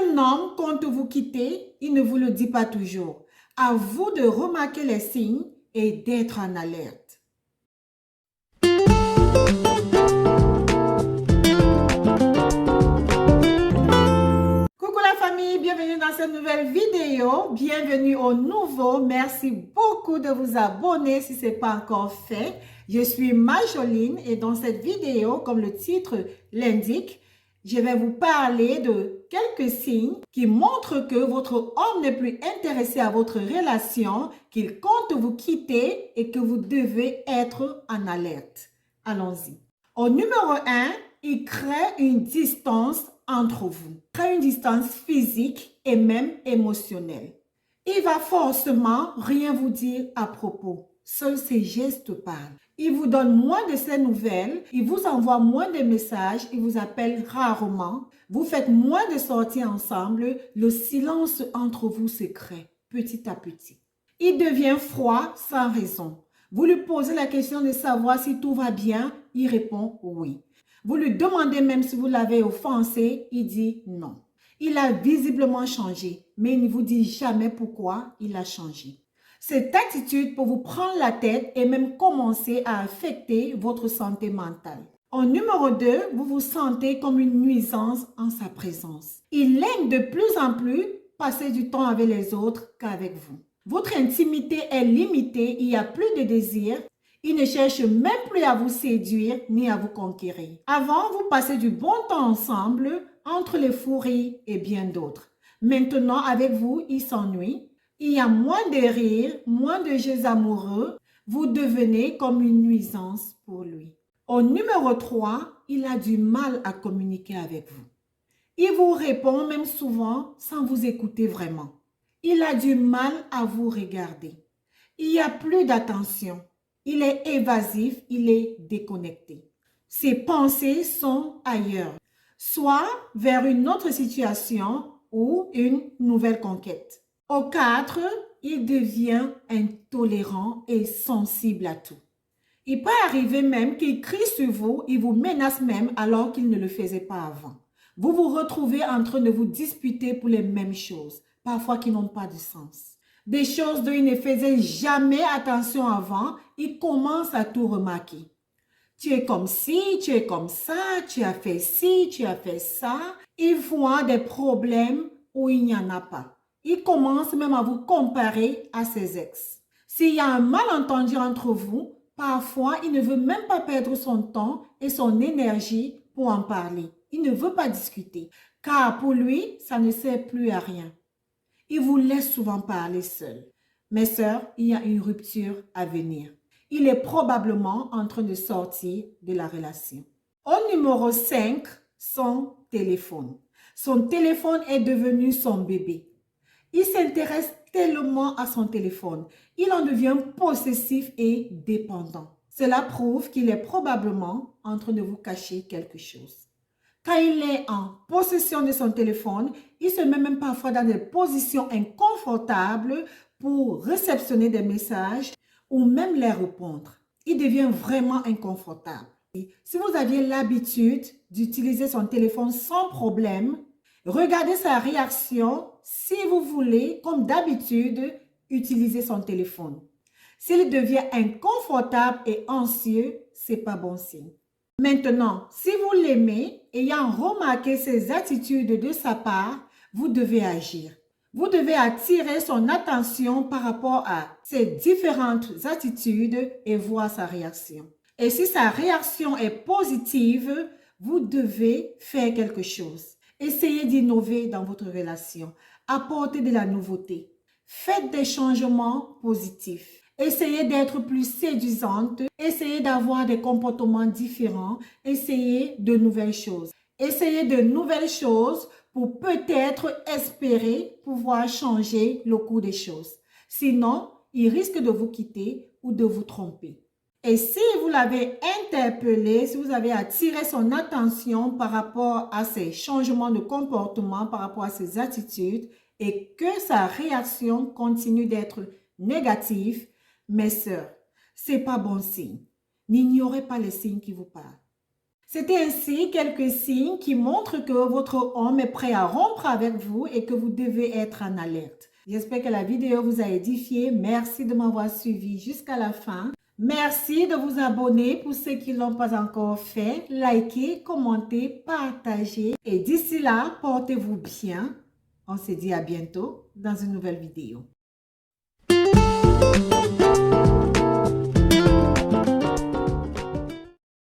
un homme compte vous quitter, il ne vous le dit pas toujours. À vous de remarquer les signes et d'être en alerte. Coucou la famille, bienvenue dans cette nouvelle vidéo. Bienvenue aux nouveaux. Merci beaucoup de vous abonner si ce n'est pas encore fait. Je suis Marjoline et dans cette vidéo, comme le titre l'indique, je vais vous parler de quelques signes qui montrent que votre homme n'est plus intéressé à votre relation, qu'il compte vous quitter et que vous devez être en alerte. Allons-y. Au numéro 1, il crée une distance entre vous. Il crée une distance physique et même émotionnelle. Il va forcément rien vous dire à propos. Seuls ses gestes parlent. Il vous donne moins de ses nouvelles, il vous envoie moins de messages, il vous appelle rarement, vous faites moins de sorties ensemble, le silence entre vous se crée petit à petit. Il devient froid sans raison. Vous lui posez la question de savoir si tout va bien, il répond oui. Vous lui demandez même si vous l'avez offensé, il dit non. Il a visiblement changé, mais il ne vous dit jamais pourquoi il a changé. Cette attitude peut vous prendre la tête et même commencer à affecter votre santé mentale. En numéro 2, vous vous sentez comme une nuisance en sa présence. Il aime de plus en plus passer du temps avec les autres qu'avec vous. Votre intimité est limitée, il n'y a plus de désir. Il ne cherche même plus à vous séduire ni à vous conquérir. Avant, vous passez du bon temps ensemble, entre les fous rires et bien d'autres. Maintenant, avec vous, il s'ennuie. Il y a moins de rires, moins de jeux amoureux. Vous devenez comme une nuisance pour lui. Au numéro 3, il a du mal à communiquer avec vous. Il vous répond même souvent sans vous écouter vraiment. Il a du mal à vous regarder. Il n'y a plus d'attention. Il est évasif, il est déconnecté. Ses pensées sont ailleurs, soit vers une autre situation ou une nouvelle conquête. Au 4, il devient intolérant et sensible à tout. Il peut arriver même qu'il crie sur vous, il vous menace même alors qu'il ne le faisait pas avant. Vous vous retrouvez en train de vous disputer pour les mêmes choses, parfois qui n'ont pas de sens. Des choses dont il ne faisait jamais attention avant, il commence à tout remarquer. Tu es comme ci, tu es comme ça, tu as fait ci, tu as fait ça. Il voit des problèmes où il n'y en a pas. Il commence même à vous comparer à ses ex. S'il y a un malentendu entre vous, parfois il ne veut même pas perdre son temps et son énergie pour en parler. Il ne veut pas discuter, car pour lui, ça ne sert plus à rien. Il vous laisse souvent parler seul. Mes sœurs, il y a une rupture à venir. Il est probablement en train de sortir de la relation. Au numéro 5, son téléphone. Son téléphone est devenu son bébé. Il s'intéresse tellement à son téléphone. Il en devient possessif et dépendant. Cela prouve qu'il est probablement en train de vous cacher quelque chose. Quand il est en possession de son téléphone, il se met même parfois dans des positions inconfortables pour réceptionner des messages ou même les répondre. Il devient vraiment inconfortable. Si vous aviez l'habitude d'utiliser son téléphone sans problème, regardez sa réaction si vous voulez, comme d'habitude, utiliser son téléphone. S'il devient inconfortable et anxieux, ce n'est pas bon signe. Maintenant, si vous l'aimez, ayant remarqué ses attitudes de sa part, vous devez agir. Vous devez attirer son attention par rapport à ses différentes attitudes et voir sa réaction. Et si sa réaction est positive, vous devez faire quelque chose. Essayez d'innover dans votre relation. Apportez de la nouveauté. Faites des changements positifs. Essayez d'être plus séduisante. Essayez d'avoir des comportements différents. Essayez de nouvelles choses. Essayez de nouvelles choses pour peut-être espérer pouvoir changer le cours des choses. Sinon, il risque de vous quitter ou de vous tromper. Et si vous l'avez interpellé, si vous avez attiré son attention par rapport à ses changements de comportement, par rapport à ses attitudes, et que sa réaction continue d'être négative, mes sœurs, ce n'est pas bon signe. N'ignorez pas les signes qui vous parlent. C'était ainsi quelques signes qui montrent que votre homme est prêt à rompre avec vous et que vous devez être en alerte. J'espère que la vidéo vous a édifié. Merci de m'avoir suivi jusqu'à la fin. Merci de vous abonner pour ceux qui ne l'ont pas encore fait. Likez, commentez, partagez. Et d'ici là, portez-vous bien. On se dit à bientôt dans une nouvelle vidéo.